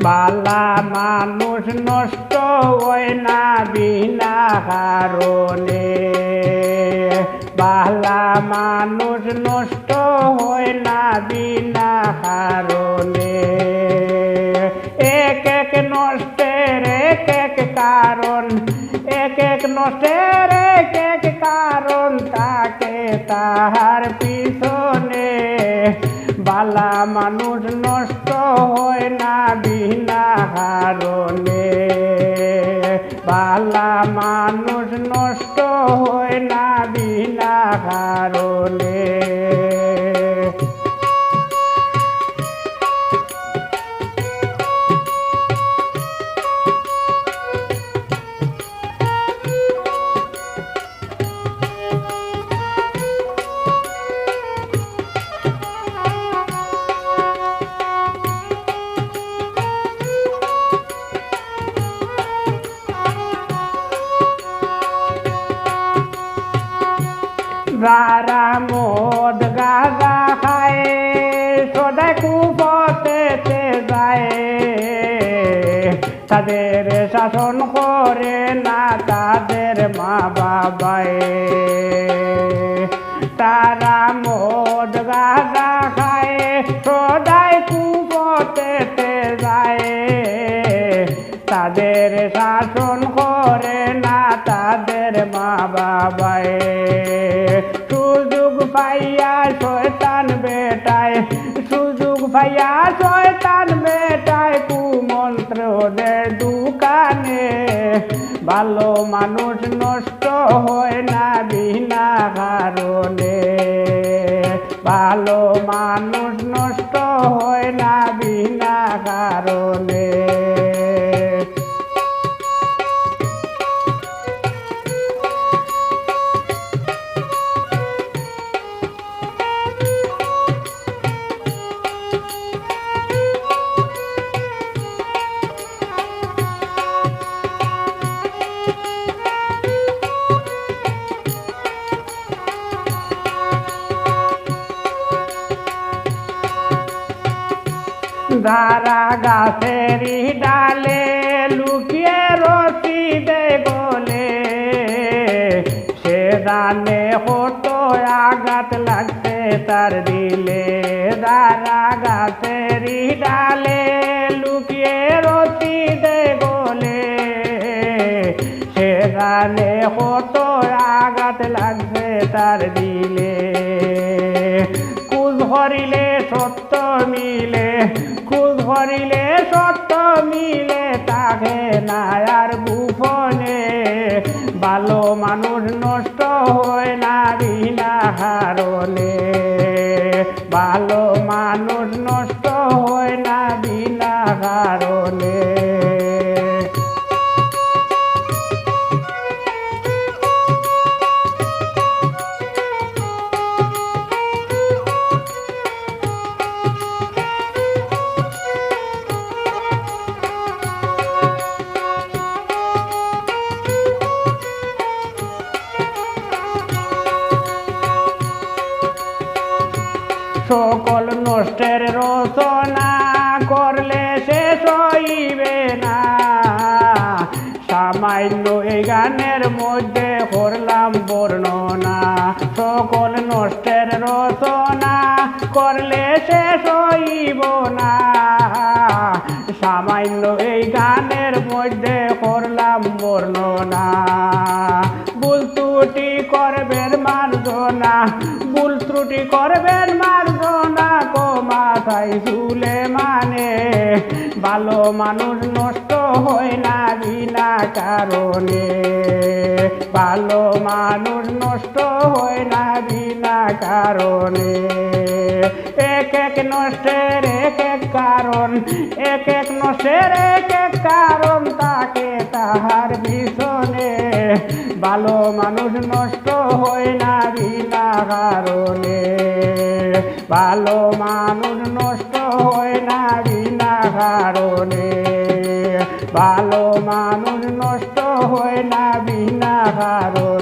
বালা মানুষ নষ্ট হয় না বিনা কারণে, বালা মানুষ নষ্ট হয় না বিনা কারণে। এক এক নষ্টের এক এক কারণ, এক এক নষ্টের এক এক কারণ তাকে তাহার পিছনে। বালা মানুষ নষ্ট হয় না বিনা কারণে, বালা মানুষ নষ্ট হয় না বিনা কারণে। যারা মদ গাঁজা খায় সদাই কুপথেতে যায়, তাদের শাসন করে না তাদের মা বাবায়। তারা মদ গাঁজা খায় সদাই কুপথেতে যায়, তাদের শাসন করে না তাদের মা বাবায়। সুযোগ পাইয়া শয়তান বেটায়, সুযোগ পাইয়া শয়তান বেটায় কুমন্ত্রদের দোকানে। ভালো মানুষ নষ্ট হয় না বিনা কারণে, ভালো মানুষ নষ্ট হয় না বিনা কারণে। যারা গাছেরই ডালে লুকিয়ে রশি দেয় বলে, সে জানে কত আঘাত লাগছে তার দিলে। যারা গাছেরই ডালে লুকিয়ে রশি দেয় বলে, সে জানে কত আঘাত লাগছে তার দিলে। খুঁজ হরিলে সত্য মিলে, খুঁজ হরিলে সত্য মিলে তাকে না আর গোপনে। ভালো মানুষ নষ্ট হয় না বিনা কারণে, ভালো মানুষ নষ্ট হয় না বিনা কারণে। সকল নষ্টের রচনা করলে শেষ হইবে না, সামান্য এই গানের মধ্যে করলাম বর্ণনা। সকল নষ্টের রচনা করলে শেষ হইব না, সামান্য এই গানের মধ্যে করলাম বর্ণনা। ভুল ত্রুটি করবেন মার্জনা, ভুল ত্রুটি করবেন মার্জনা, কমা চাই চুলে মানে। ভালো মানুষ নষ্ট হয় না বিনা কারণে, ভালো মানুষ নষ্ট হয় না বিনা কারণে। এক এক নষ্টের এক এক কারণ, এক এক নষ্টের এক এক কারণ তাকে তাহার পিছনে। ভালো মানুষ নষ্ট হয় না বিনা কারণে, ভালো মানুষ নষ্ট হয় না বিনা কারণে, ভালো মানুষ নষ্ট হয় না বিনা কারণে।